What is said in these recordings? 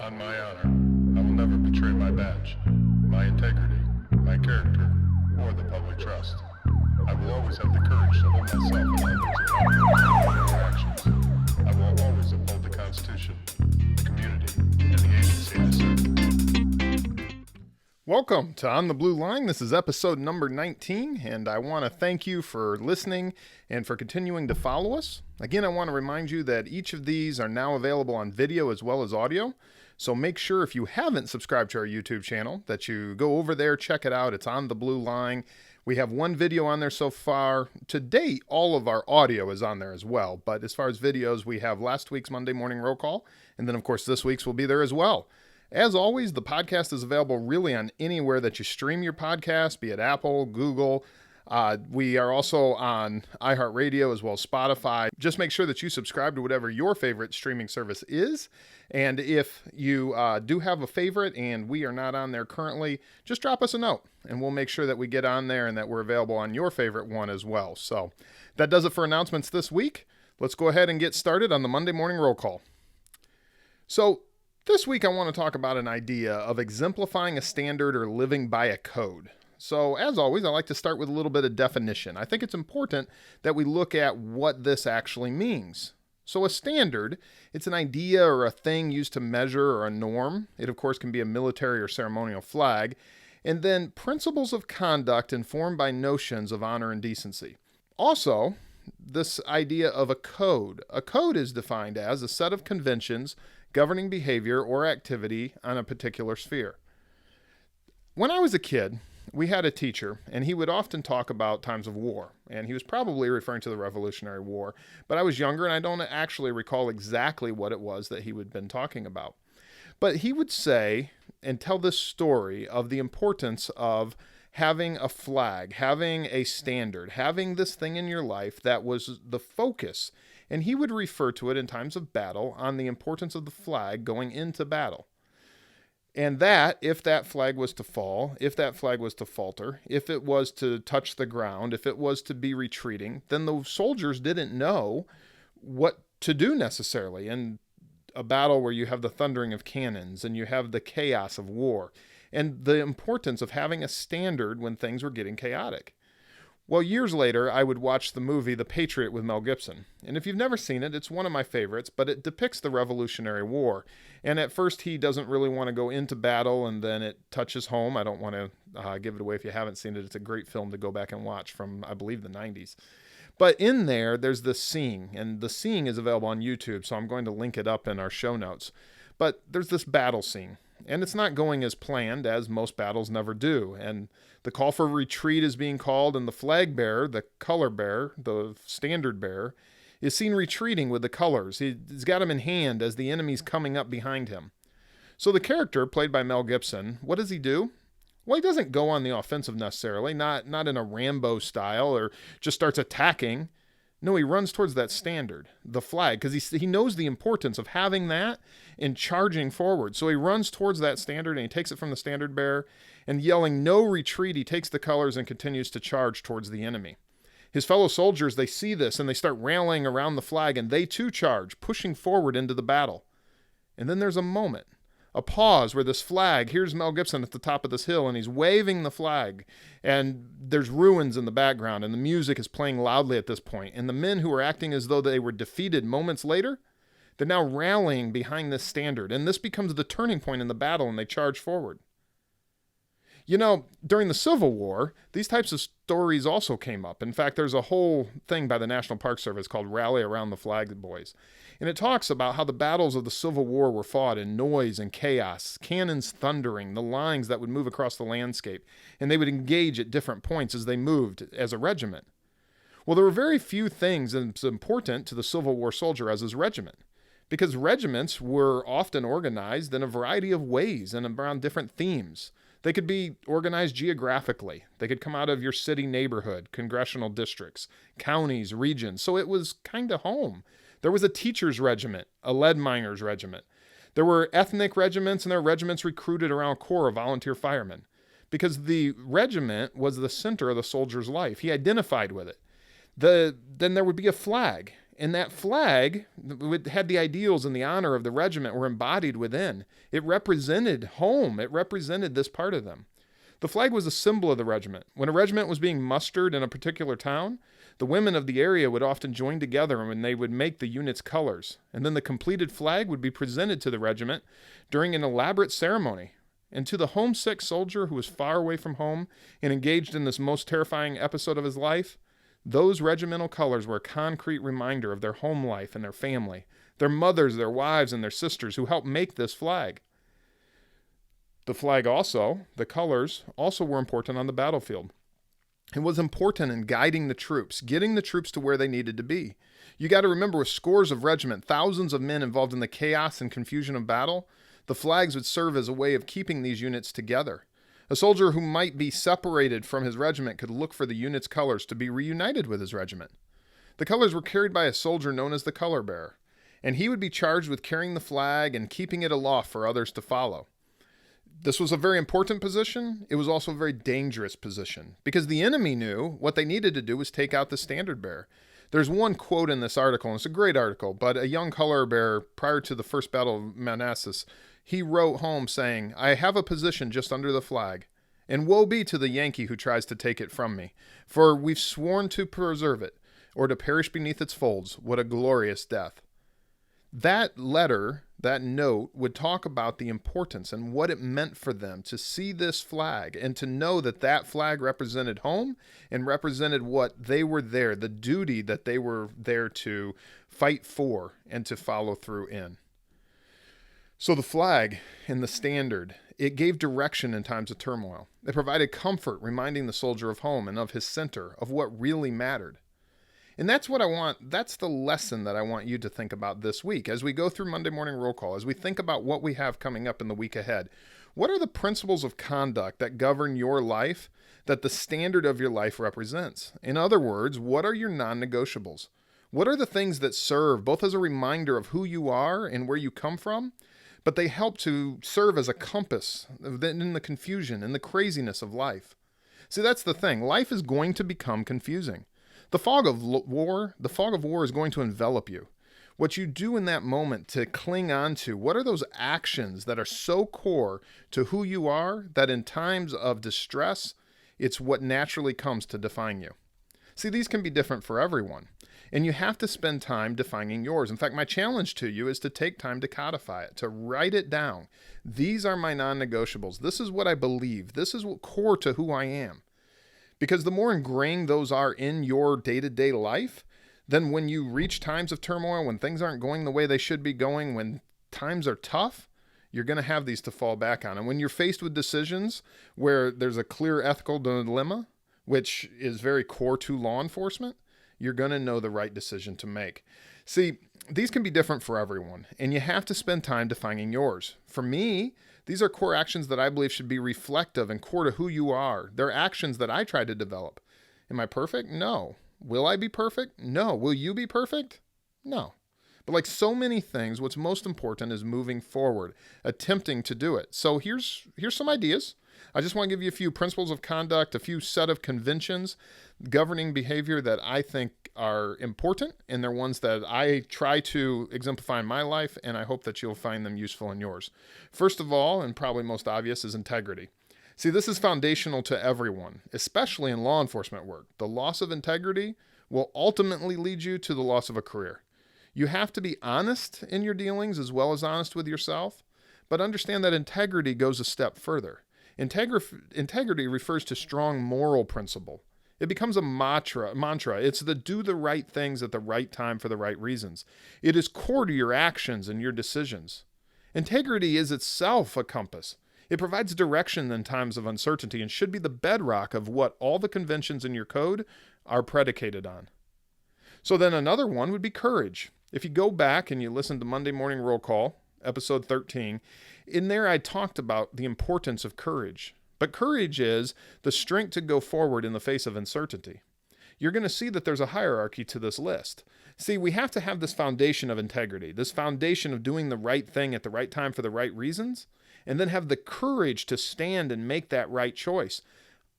On my honor, I will never betray my badge, my integrity, my character, or the public trust. I will always have the courage to hold myself and others accountable for their actions. I will always uphold the Constitution, the community, and the agency I serve. Welcome to On the Blue Line. This is episode number 19, and I want to thank you for listening and for continuing to follow us. Again, I want to remind you that each of these are now available on video as well as audio. So make sure if you haven't subscribed to our YouTube channel that you go over there, check it out. It's On the Blue Line. We have one video on there so far. To date, all of our audio is on there as well. But as far as videos, we have last week's Monday Morning Roll Call. And then, of course, this week's will be there as well. As always, the podcast is available really on anywhere that you stream your podcast, be it Apple, Google. We are also on iHeartRadio as well as Spotify. Just make sure that you subscribe to whatever your favorite streaming service is. And if you do have a favorite and we are not on there currently, just drop us a note and we'll make sure that we get on there and that we're available on your favorite one as well. So that does it for announcements this week. Let's go ahead and get started on the Monday Morning Roll Call. So this week I want to talk about an idea of exemplifying a standard or living by a code. So as always, I like to start with a little bit of definition. I think it's important that we look at what this actually means. So a standard, it's an idea or a thing used to measure or a norm. It, of course, can be a military or ceremonial flag. And then principles of conduct informed by notions of honor and decency. Also, this idea of a code. A code is defined as a set of conventions governing behavior or activity on a particular sphere. When I was a kid, we had a teacher, and he would often talk about times of war, and he was probably referring to the Revolutionary War, but I was younger, and I don't actually recall exactly what it was that he had been talking about. But he would say and tell this story of the importance of having a flag, having a standard, having this thing in your life that was the focus. And he would refer to it in times of battle on the importance of the flag going into battle. And that, if that flag was to fall, if that flag was to falter, if it was to touch the ground, if it was to be retreating, then the soldiers didn't know what to do necessarily in a battle where you have the thundering of cannons and you have the chaos of war and the importance of having a standard when things were getting chaotic. Well, years later, I would watch the movie The Patriot with Mel Gibson. And if you've never seen it, it's one of my favorites, but it depicts the Revolutionary War. And at first, he doesn't really want to go into battle, and then it touches home. I don't want to give it away if you haven't seen it. It's a great film to go back and watch from, I believe, the 90s. But in there, there's this scene, and the scene is available on YouTube, so I'm going to link it up in our show notes. But there's this battle scene. And it's not going as planned, as most battles never do. And the call for retreat is being called, and the flag bearer, the color bearer, the standard bearer, is seen retreating with the colors. He's got them in hand as the enemy's coming up behind him. So the character, played by Mel Gibson, what does he do? Well, he doesn't go on the offensive necessarily, not in a Rambo style, or just starts attacking. No, he runs towards that standard, the flag, because he knows the importance of having that and charging forward. So he runs towards that standard and he takes it from the standard bearer and yelling, "No retreat," he takes the colors and continues to charge towards the enemy. His fellow soldiers, they see this and they start rallying around the flag and they too charge, pushing forward into the battle. And then there's a moment, a pause where this flag, here's Mel Gibson at the top of this hill and he's waving the flag and there's ruins in the background and the music is playing loudly at this point. And the men who are acting as though they were defeated moments later, they're now rallying behind this standard. And this becomes the turning point in the battle and they charge forward. You know, during the Civil War, these types of stories also came up. In fact, there's a whole thing by the National Park Service called Rally Around the Flag Boys. And it talks about how the battles of the Civil War were fought in noise and chaos, cannons thundering, the lines that would move across the landscape, and they would engage at different points as they moved as a regiment. Well, there were very few things as important to the Civil War soldier as his regiment, because regiments were often organized in a variety of ways and around different themes. They could be organized geographically. They could come out of your city neighborhood, congressional districts, counties, regions. So it was kind of home. There was a teacher's regiment, a lead miners regiment. There were ethnic regiments, and there were regiments recruited around corps of volunteer firemen because the regiment was the center of the soldier's life. He identified with it. Then there would be a flag, And that flag had the ideals and the honor of the regiment were embodied within. It represented home. It represented this part of them. The flag was a symbol of the regiment. When a regiment was being mustered in a particular town, the women of the area would often join together and they would make the unit's colors. And then the completed flag would be presented to the regiment during an elaborate ceremony. And to the homesick soldier who was far away from home and engaged in this most terrifying episode of his life, those regimental colors were a concrete reminder of their home life and their family, their mothers, their wives, and their sisters who helped make this flag. The flag also, the colors, also were important on the battlefield. It was important in guiding the troops, getting the troops to where they needed to be. You got to remember, with scores of regiment, thousands of men involved in the chaos and confusion of battle, the flags would serve as a way of keeping these units together. A soldier who might be separated from his regiment could look for the unit's colors to be reunited with his regiment. The colors were carried by a soldier known as the color bearer, and he would be charged with carrying the flag and keeping it aloft for others to follow. This was a very important position. It was also a very dangerous position because the enemy knew what they needed to do was take out the standard bearer. There's one quote in this article, and it's a great article, but a young color bearer prior to the First Battle of Manassas, he wrote home saying, "I have a position just under the flag, and woe be to the Yankee who tries to take it from me, for we've sworn to preserve it, or to perish beneath its folds. What a glorious death." That letter, that note, would talk about the importance and what it meant for them to see this flag and to know that that flag represented home and represented what they were there, the duty that they were there to fight for and to follow through in. So the flag and the standard, it gave direction in times of turmoil. It provided comfort, reminding the soldier of home and of his center, of what really mattered. And that's what I want. That's the lesson that I want you to think about this week as we go through Monday Morning Roll Call, as we think about what we have coming up in the week ahead. What are the principles of conduct that govern your life, that the standard of your life represents? In other words, what are your non-negotiables? What are the things that serve both as a reminder of who you are and where you come from, but they help to serve as a compass in the confusion and the craziness of life? See, that's the thing. Life is going to become confusing. The fog of war is going to envelop you. What you do in that moment to cling on to, what are those actions that are so core to who you are that in times of distress, it's what naturally comes to define you? See, these can be different for everyone, and you have to spend time defining yours. In fact, my challenge to you is to take time to codify it, to write it down. These are my non-negotiables. This is what I believe. This is what core to who I am. Because the more ingrained those are in your day-to-day life, then when you reach times of turmoil, when things aren't going the way they should be going, when times are tough, you're going to have these to fall back on. And when you're faced with decisions where there's a clear ethical dilemma, which is very core to law enforcement, you're going to know the right decision to make. See, these can be different for everyone, and you have to spend time defining yours. For me, these are core actions that I believe should be reflective and core to who you are. They're actions that I try to develop. Am I perfect? No. Will I be perfect? No. Will you be perfect? No. But like so many things, what's most important is moving forward, attempting to do it. So here's some ideas. I just want to give you a few principles of conduct, a few set of conventions governing behavior that I think are important, and they're ones that I try to exemplify in my life, and I hope that you'll find them useful in yours. First of all, and probably most obvious, is integrity. See, this is foundational to everyone, especially in law enforcement work. The loss of integrity will ultimately lead you to the loss of a career. You have to be honest in your dealings as well as honest with yourself, but understand that integrity goes a step further. Integrity refers to strong moral principle. It becomes a mantra. It's the do the right things at the right time for the right reasons. It is core to your actions and your decisions. Integrity is itself a compass. It provides direction in times of uncertainty and should be the bedrock of what all the conventions in your code are predicated on. So then another one would be courage. If you go back and you listen to Monday Morning Roll Call, episode 13, in there I talked about the importance of courage. But courage is the strength to go forward in the face of uncertainty. You're going to see that there's a hierarchy to this list. See, we have to have this foundation of integrity, this foundation of doing the right thing at the right time for the right reasons, and then have the courage to stand and make that right choice.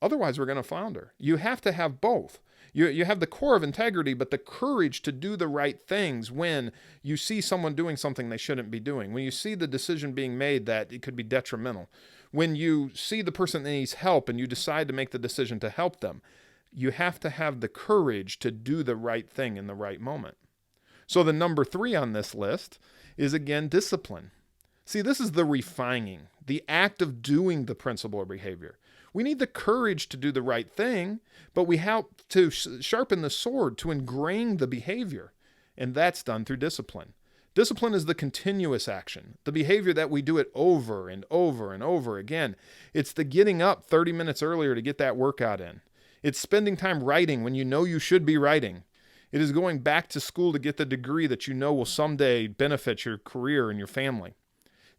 Otherwise, we're going to flounder. You have to have both. You have the core of integrity, but the courage to do the right things when you see someone doing something they shouldn't be doing, when you see the decision being made that it could be detrimental, when you see the person that needs help and you decide to make the decision to help them. You have to have the courage to do the right thing in the right moment. So the number 3 on this list is, again, discipline. See, this is the refining, the act of doing the principle or behavior. We need the courage to do the right thing, but we have to sharpen the sword to ingrain the behavior, and that's done through discipline. Discipline is the continuous action, the behavior that we do it over and over and over again. It's the getting up 30 minutes earlier to get that workout in. It's spending time writing when you know you should be writing. It is going back to school to get the degree that you know will someday benefit your career and your family.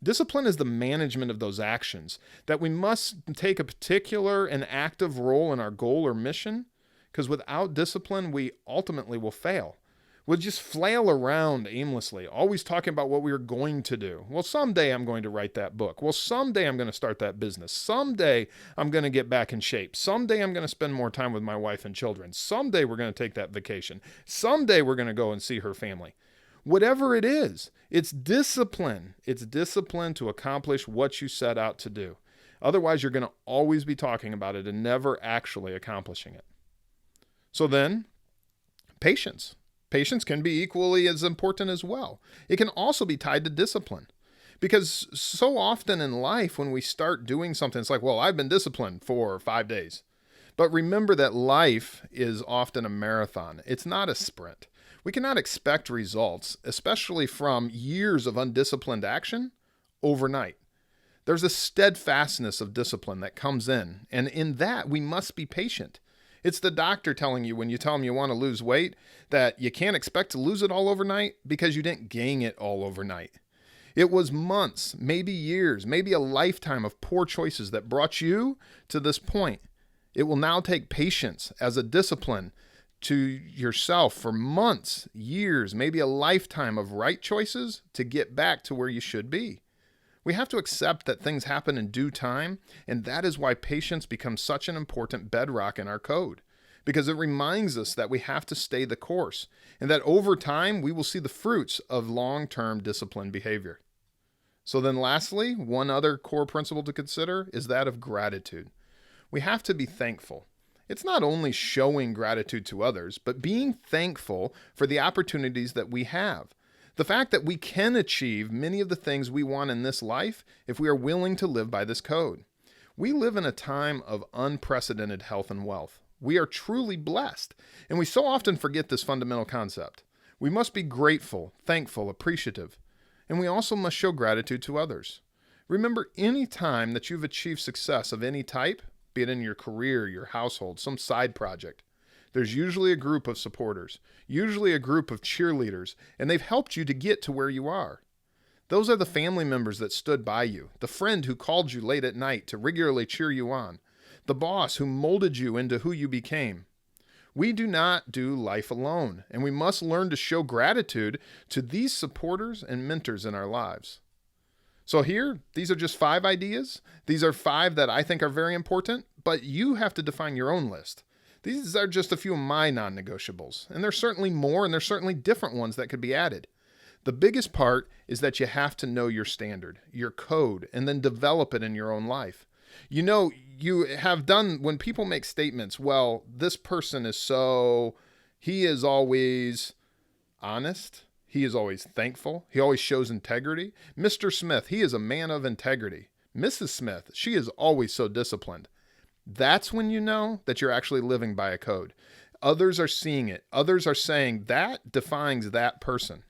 Discipline is the management of those actions, that we must take a particular and active role in our goal or mission, because without discipline, we ultimately will fail. We'll just flail around aimlessly, always talking about what we are going to do. Well, someday I'm going to write that book. Well, someday I'm going to start that business. Someday I'm going to get back in shape. Someday I'm going to spend more time with my wife and children. Someday we're going to take that vacation. Someday we're going to go and see her family. Whatever it is, it's discipline. It's discipline to accomplish what you set out to do. Otherwise, you're going to always be talking about it and never actually accomplishing it. So then, patience. Patience can be equally as important as well. It can also be tied to discipline. Because so often in life, when we start doing something, it's like, well, I've been disciplined for 5 days. But remember that life is often a marathon. It's not a sprint. We cannot expect results, especially from years of undisciplined action, overnight. There's a steadfastness of discipline that comes in, and in that we must be patient. It's the doctor telling you when you tell them you want to lose weight that you can't expect to lose it all overnight because you didn't gain it all overnight. It was months, maybe years, maybe a lifetime of poor choices that brought you to this point. It will now take patience as a discipline to yourself for months, years, maybe a lifetime of right choices to get back to where you should be. We have to accept that things happen in due time, and that is why patience becomes such an important bedrock in our code, because it reminds us that we have to stay the course, and that over time we will see the fruits of long-term disciplined behavior. So then lastly, one other core principle to consider is that of gratitude. We have to be thankful. It's not only showing gratitude to others, but being thankful for the opportunities that we have. The fact that we can achieve many of the things we want in this life if we are willing to live by this code. We live in a time of unprecedented health and wealth. We are truly blessed, and we so often forget this fundamental concept. We must be grateful, thankful, appreciative, and we also must show gratitude to others. Remember, any time that you've achieved success of any type, be it in your career, your household, some side project, there's usually a group of supporters, usually a group of cheerleaders, and they've helped you to get to where you are. Those are the family members that stood by you, the friend who called you late at night to regularly cheer you on, the boss who molded you into who you became. We do not do life alone, and we must learn to show gratitude to these supporters and mentors in our lives. So here, these are just 5 ideas. These are 5 that I think are very important, but you have to define your own list. These are just a few of my non-negotiables, and there's certainly more, and there's certainly different ones that could be added. The biggest part is that you have to know your standard, your code, and then develop it in your own life. You know, you have done, when people make statements, well, this person he is always honest. He is always thankful. He always shows integrity. Mr. Smith, he is a man of integrity. Mrs. Smith, she is always so disciplined. That's when you know that you're actually living by a code. Others are seeing it. Others are saying that defines that person.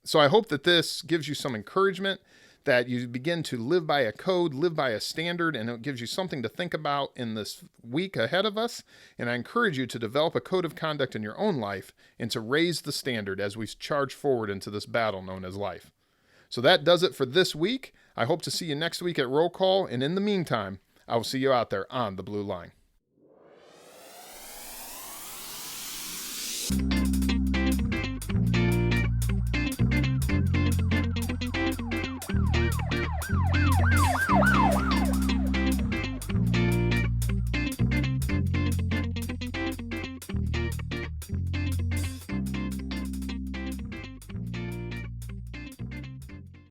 So I hope that this gives you some encouragement, that you begin to live by a code, live by a standard, and it gives you something to think about in this week ahead of us. And I encourage you to develop a code of conduct in your own life and to raise the standard as we charge forward into this battle known as life. So that does it for this week. I hope to see you next week at Roll Call, and in the meantime, I will see you out there on the blue line.